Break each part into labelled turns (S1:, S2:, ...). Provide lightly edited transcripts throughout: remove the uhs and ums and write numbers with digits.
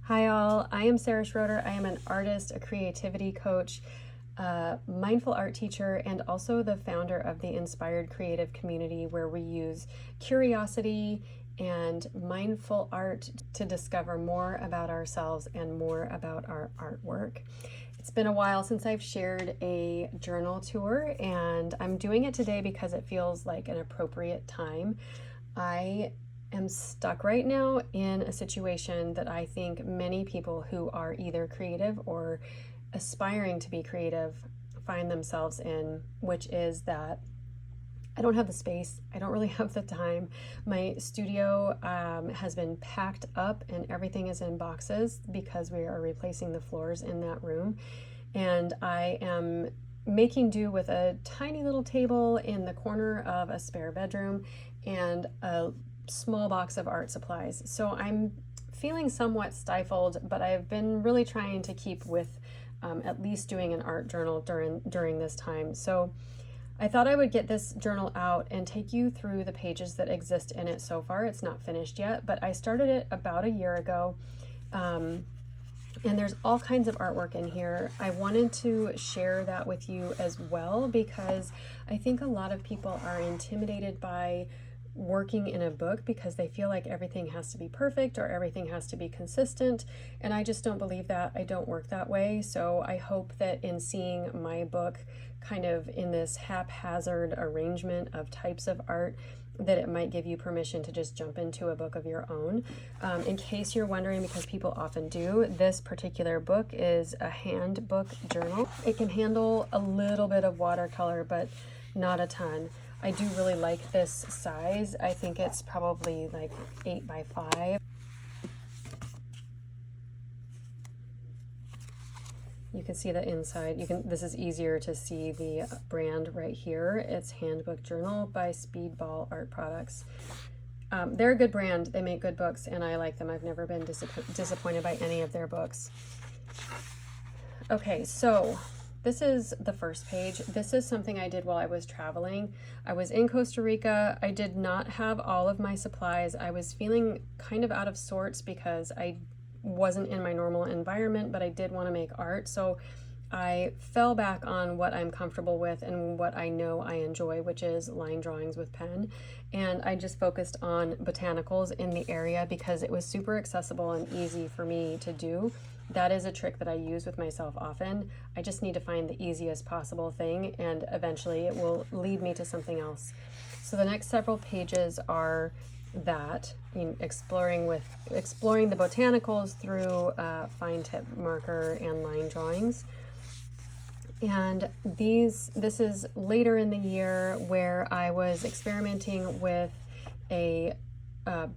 S1: Hi all, I am Sarah Schroeder. I am an artist, a creativity coach, a mindful art teacher, and also the founder of the Inspired Creative community, where we use curiosity and mindful art to discover more about ourselves and more about our artwork. It's been a while since I've shared a journal tour, and I'm doing it today because it feels like an appropriate time. I am stuck right now in a situation that I think many people who are either creative or aspiring to be creative find themselves in, which is that I don't have the space. I don't really have the time. My studio has been packed up and everything is in boxes because we are replacing the floors in that room. And I am making do with a tiny little table in the corner of a spare bedroom and a small box of art supplies. So I'm feeling somewhat stifled, but I've been really trying to keep with at least doing an art journal during this time. So I thought I would get this journal out and take you through the pages that exist in it so far. It's not finished yet, but I started it about a year ago. And there's all kinds of artwork in here. I wanted to share that with you as well because I think a lot of people are intimidated by working in a book because they feel like everything has to be perfect or everything has to be consistent, and I just don't believe that. I don't work that way. So I hope that in seeing my book kind of in this haphazard arrangement of types of art, that it might give you permission to just jump into a book of your own. In case you're wondering, because people often do, this particular book is a handbook journal. It can handle a little bit of watercolor, but not a ton. I do really like this size. I think it's probably like 8 by 5. You can see the inside. This is easier to see the brand right here. It's Handbook Journal by Speedball Art Products. They're a good brand. They make good books and I like them. I've never been disappointed by any of their books. Okay, so this is the first page. This is something I did while I was traveling. I was in Costa Rica. I did not have all of my supplies. I was feeling kind of out of sorts because I wasn't in my normal environment, but I did want to make art. So I fell back on what I'm comfortable with and what I know I enjoy, which is line drawings with pen. And I just focused on botanicals in the area because it was super accessible and easy for me to do. That is a trick that I use with myself often. I just need to find the easiest possible thing and eventually it will lead me to something else. So the next several pages are that, exploring the botanicals through fine tip marker and line drawings. And this is later in the year where I was experimenting with a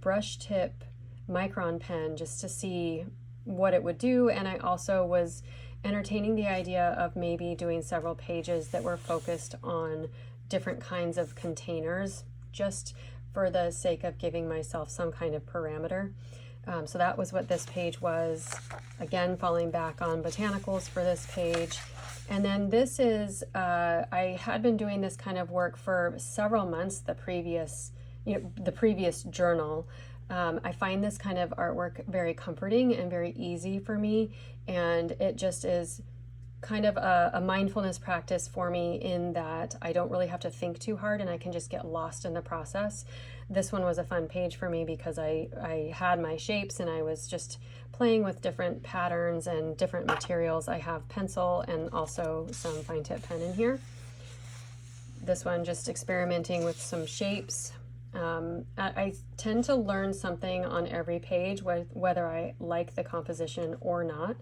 S1: brush tip micron pen just to see what it would do. And I also was entertaining the idea of maybe doing several pages that were focused on different kinds of containers, just for the sake of giving myself some kind of parameter. So that was what this page was. Again, falling back on botanicals for this page. And then this is, I had been doing this kind of work for several months, the previous journal. I find this kind of artwork very comforting and very easy for me. And it just is kind of a mindfulness practice for me in that I don't really have to think too hard and I can just get lost in the process. This one was a fun page for me because I had my shapes and I was just playing with different patterns and different materials. I have pencil and also some fine tip pen in here. This one just experimenting with some shapes. I tend to learn something on every page, whether I like the composition or not.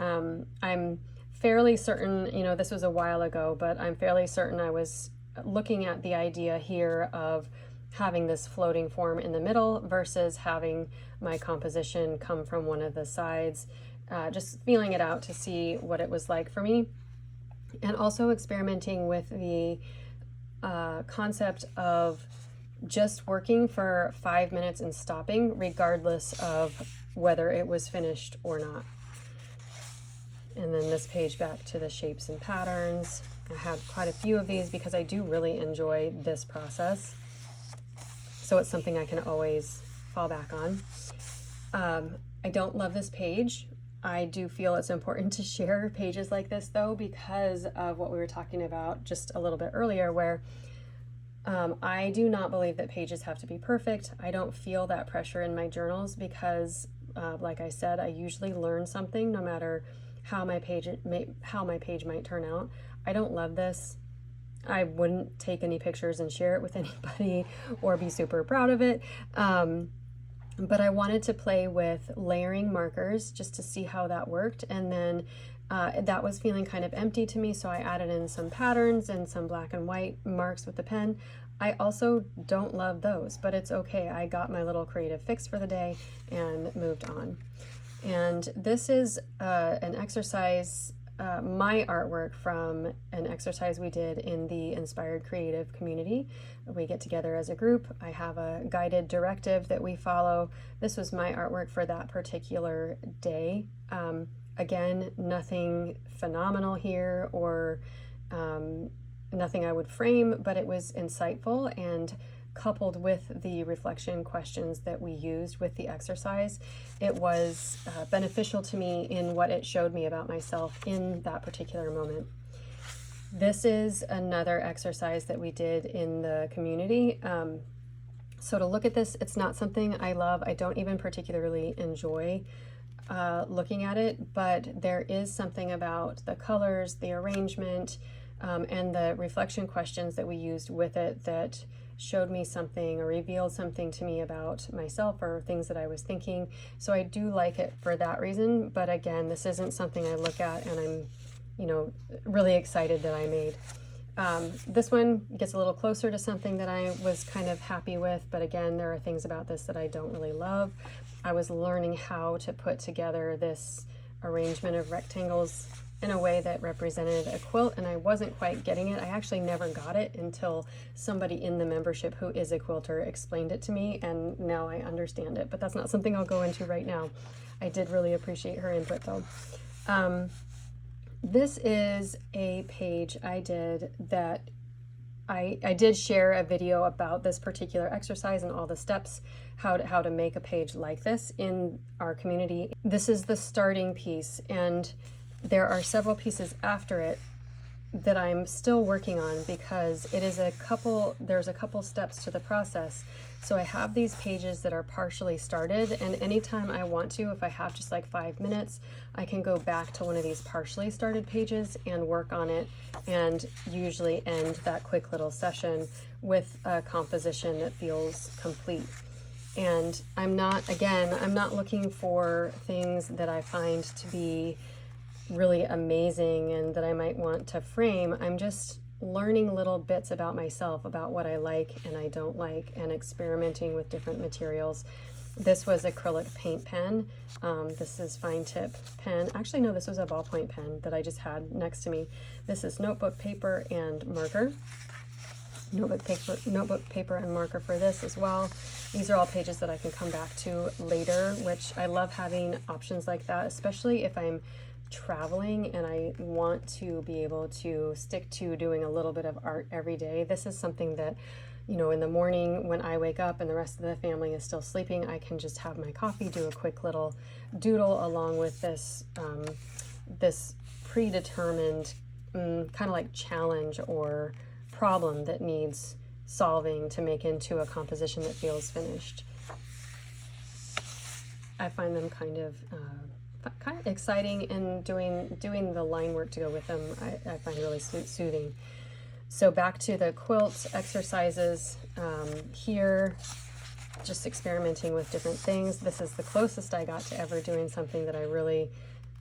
S1: I'm fairly certain, this was a while ago, but I'm fairly certain I was looking at the idea here of having this floating form in the middle versus having my composition come from one of the sides, just feeling it out to see what it was like for me. And also experimenting with the concept of just working for 5 minutes and stopping, regardless of whether it was finished or not. And then this page back to the shapes and patterns. I have quite a few of these because I do really enjoy this process. So it's something I can always fall back on. I don't love this page. I do feel it's important to share pages like this though, because of what we were talking about just a little bit earlier, where I do not believe that pages have to be perfect. I don't feel that pressure in my journals because, like I said, I usually learn something no matter how my page might turn out. I don't love this. I wouldn't take any pictures and share it with anybody or be super proud of it. But I wanted to play with layering markers just to see how that worked. And then that was feeling kind of empty to me, so I added in some patterns and some black and white marks with the pen. I also don't love those, but it's okay. I got my little creative fix for the day and moved on. And this is an exercise, my artwork from an exercise we did in the Inspired Creative community. We get together as a group. I have a guided directive that we follow. This was my artwork for that particular day. Again, nothing phenomenal here or nothing I would frame, but it was insightful, and coupled with the reflection questions that we used with the exercise, it was beneficial to me in what it showed me about myself in that particular moment. This is another exercise that we did in the community. So to look at this, it's not something I love. I don't even particularly enjoy looking at it, but there is something about the colors, the arrangement, and the reflection questions that we used with it that showed me something or revealed something to me about myself or things that I was thinking. So I do like it for that reason, but again, this isn't something I look at and I'm, really excited that I made. This one gets a little closer to something that I was kind of happy with, but again, there are things about this that I don't really love. I was learning how to put together this arrangement of rectangles in a way that represented a quilt, and I wasn't quite getting it. I actually never got it until somebody in the membership who is a quilter explained it to me, and now I understand it, but that's not something I'll go into right now. I did really appreciate her input though. This is a page I did that I did share a video about this particular exercise and all the steps, how to make a page like this in our community. This is the starting piece, and there are several pieces after it that I'm still working on because there's a couple steps to the process. So I have these pages that are partially started, and anytime I want to, if I have just like 5 minutes, I can go back to one of these partially started pages and work on it, and usually end that quick little session with a composition that feels complete. And I'm not looking for things that I find to be really amazing and that I might want to frame. I'm just learning little bits about myself, about what I like and I don't like, and experimenting with different materials. This was acrylic paint pen. This is fine tip pen. Actually, no, this was a ballpoint pen that I just had next to me. This is notebook paper and marker. Notebook paper and marker for this as well. These are all pages that I can come back to later, which I love having options like that, especially if I'm traveling and I want to be able to stick to doing a little bit of art every day. This is something that, in the morning when I wake up and the rest of the family is still sleeping, I can just have my coffee, do a quick little doodle along with this this predetermined kind of like challenge or problem that needs solving to make into a composition that feels finished. I find them kind of exciting, and doing the line work to go with them I find really soothing. So back to the quilt exercises here, just experimenting with different things. This is the closest I got to ever doing something that I really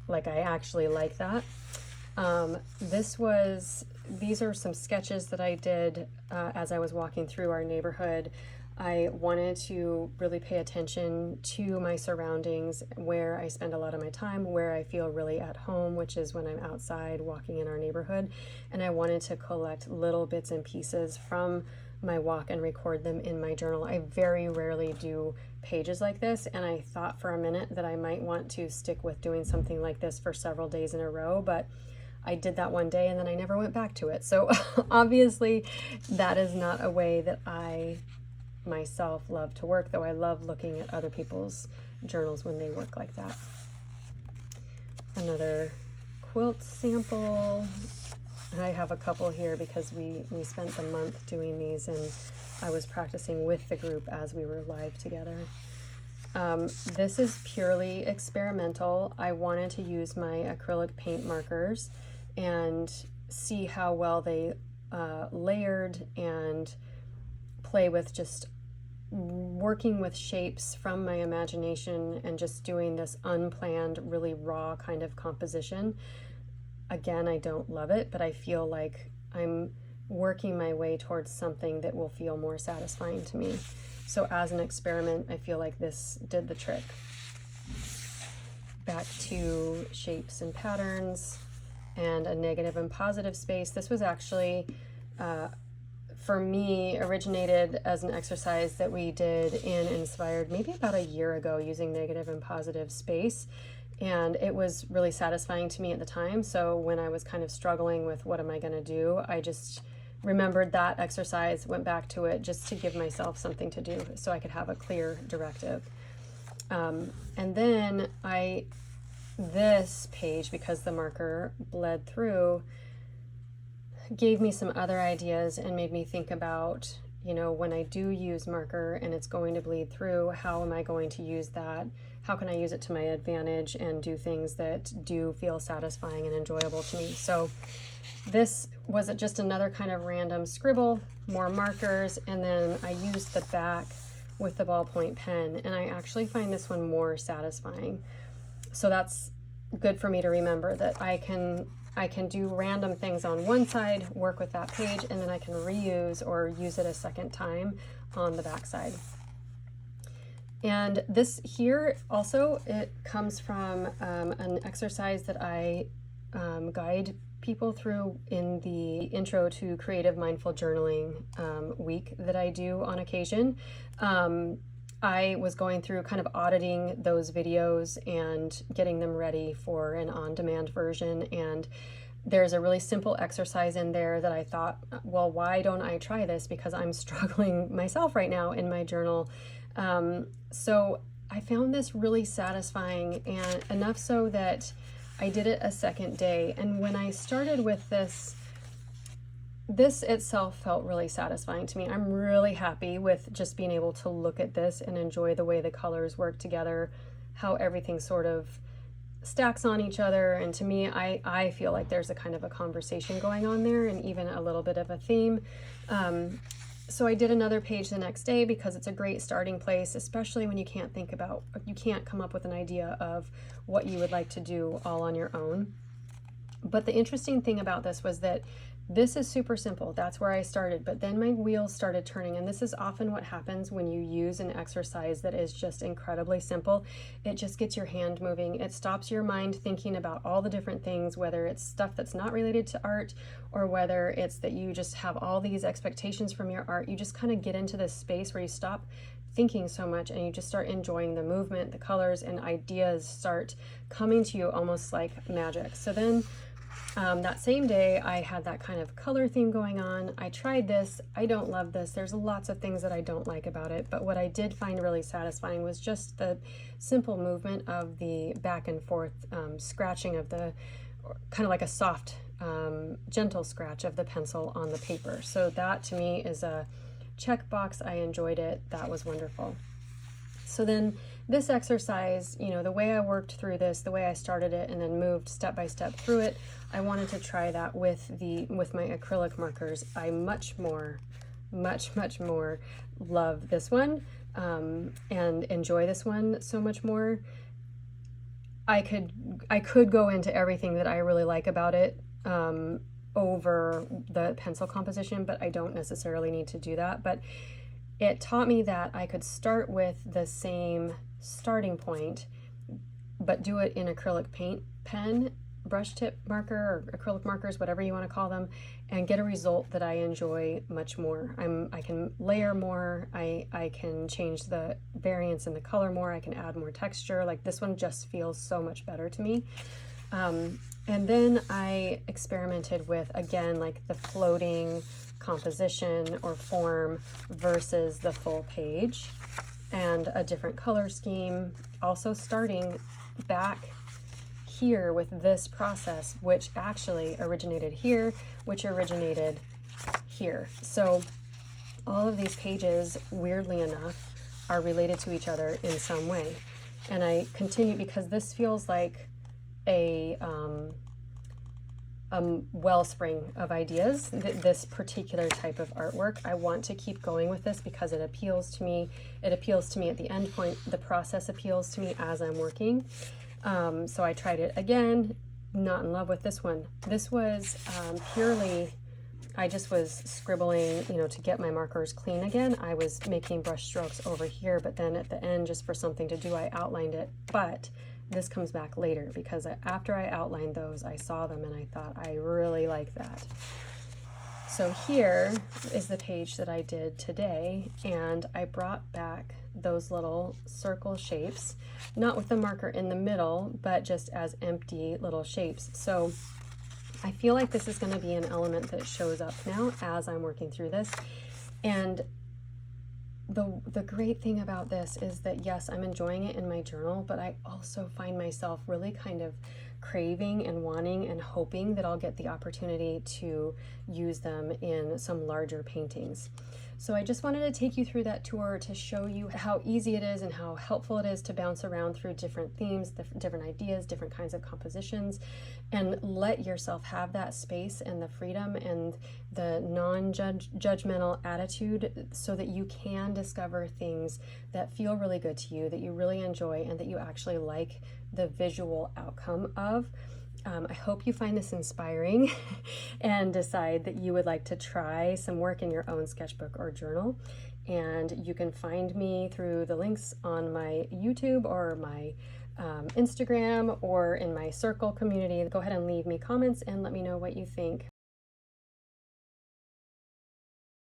S1: like. I actually like that. These are some sketches that I did as I was walking through our neighborhood. I wanted to really pay attention to my surroundings, where I spend a lot of my time, where I feel really at home, which is when I'm outside walking in our neighborhood. And I wanted to collect little bits and pieces from my walk and record them in my journal. I very rarely do pages like this, and I thought for a minute that I might want to stick with doing something like this for several days in a row, but I did that one day and then I never went back to it. So obviously that is not a way that I myself love to work, though I love looking at other people's journals when they work like that. Another quilt sample. I have a couple here because we spent the month doing these, and I was practicing with the group as we were live together. This is purely experimental. I wanted to use my acrylic paint markers and see how well they layered and play with just working with shapes from my imagination and just doing this unplanned, really raw kind of composition. Again, I don't love it, but I feel like I'm working my way towards something that will feel more satisfying to me. So as an experiment, I feel like this did the trick. Back to shapes and patterns and a negative and positive space. This was actually, for me, originated as an exercise that we did in Inspired maybe about a year ago using negative and positive space. And it was really satisfying to me at the time. So when I was kind of struggling with what am I going to do, I just remembered that exercise, went back to it just to give myself something to do so I could have a clear directive. And then this page, because the marker bled through, gave me some other ideas and made me think about, you know, when I do use marker and it's going to bleed through, how am I going to use that? How can I use it to my advantage and do things that do feel satisfying and enjoyable to me? So this was just another kind of random scribble, more markers, and then I used the back with the ballpoint pen, and I actually find this one more satisfying. So that's good for me to remember, that I can do random things on one side, work with that page, and then I can reuse or use it a second time on the back side. And this here also, it comes from an exercise that I guide people through in the Intro to Creative Mindful Journaling week that I do on occasion. I was going through kind of auditing those videos and getting them ready for an on-demand version, and there's a really simple exercise in there that I thought, well, why don't I try this? Because I'm struggling myself right now in my journal. So I found this really satisfying, and enough so that I did it a second day. And when I started with this itself felt really satisfying to me. I'm really happy with just being able to look at this and enjoy the way the colors work together, how everything sort of stacks on each other. And to me, I feel like there's a kind of a conversation going on there and even a little bit of a theme. So I did another page the next day because it's a great starting place, especially when you can't come up with an idea of what you would like to do all on your own. But the interesting thing about this was that this is super simple. That's where I started, but then my wheels started turning, and this is often what happens when you use an exercise that is just incredibly simple. It just gets your hand moving. It stops your mind thinking about all the different things, whether it's stuff that's not related to art or whether it's that you just have all these expectations from your art. You just kind of get into this space where you stop thinking so much and you just start enjoying the movement, the colors, and ideas start coming to you almost like magic. So then that same day, I had that kind of color theme going on. I tried this. I don't love this. There's lots of things that I don't like about it, but what I did find really satisfying was just the simple movement of the back and forth scratching of the, kind of like a soft, gentle scratch of the pencil on the paper. So that to me is a checkbox. I enjoyed it. That was wonderful. So then this exercise, you know, the way I worked through this, the way I started it and then moved step by step through it, I wanted to try that with my acrylic markers. I much more love this one and enjoy this one so much more. I could go into everything that I really like about it over the pencil composition, but I don't necessarily need to do that. But it taught me that I could start with the same starting point, but do it in acrylic paint pen, brush tip marker, or acrylic markers, whatever you want to call them, and get a result that I enjoy much more. I can layer more, I can change the variance in the color more, I can add more texture. Like this one just feels so much better to me. And then I experimented with, again, like the floating composition or form versus the full page. and a different color scheme. Also starting back here with this process, which actually originated here, which originated here. So all of these pages, weirdly enough, are related to each other in some way. And I continue because this feels like a wellspring of ideas, this particular type of artwork. I want to keep going with this because it appeals to me. It appeals to me at the end point. The process appeals to me as I'm working. So I tried it again, not in love with this one. This was purely, I just was scribbling, you know, to get my markers clean again. I was making brush strokes over here, but then at the end, just for something to do, I outlined it. But this comes back later because after I outlined those, I saw them and I thought, I really like that. So here is the page that I did today, and I brought back those little circle shapes, not with the marker in the middle, but just as empty little shapes. So I feel like this is going to be an element that shows up now as I'm working through this. And the great thing about this is that, yes, I'm enjoying it in my journal, but I also find myself really kind of craving and wanting and hoping that I'll get the opportunity to use them in some larger paintings. So I just wanted to take you through that tour to show you how easy it is and how helpful it is to bounce around through different themes, different ideas, different kinds of compositions, and let yourself have that space and the freedom and the non-judgmental attitude so that you can discover things that feel really good to you, that you really enjoy, and that you actually like the visual outcome of. I hope you find this inspiring and decide that you would like to try some work in your own sketchbook or journal. And you can find me through the links on my YouTube or my Instagram or in my circle community. Go ahead and leave me comments and let me know what you think.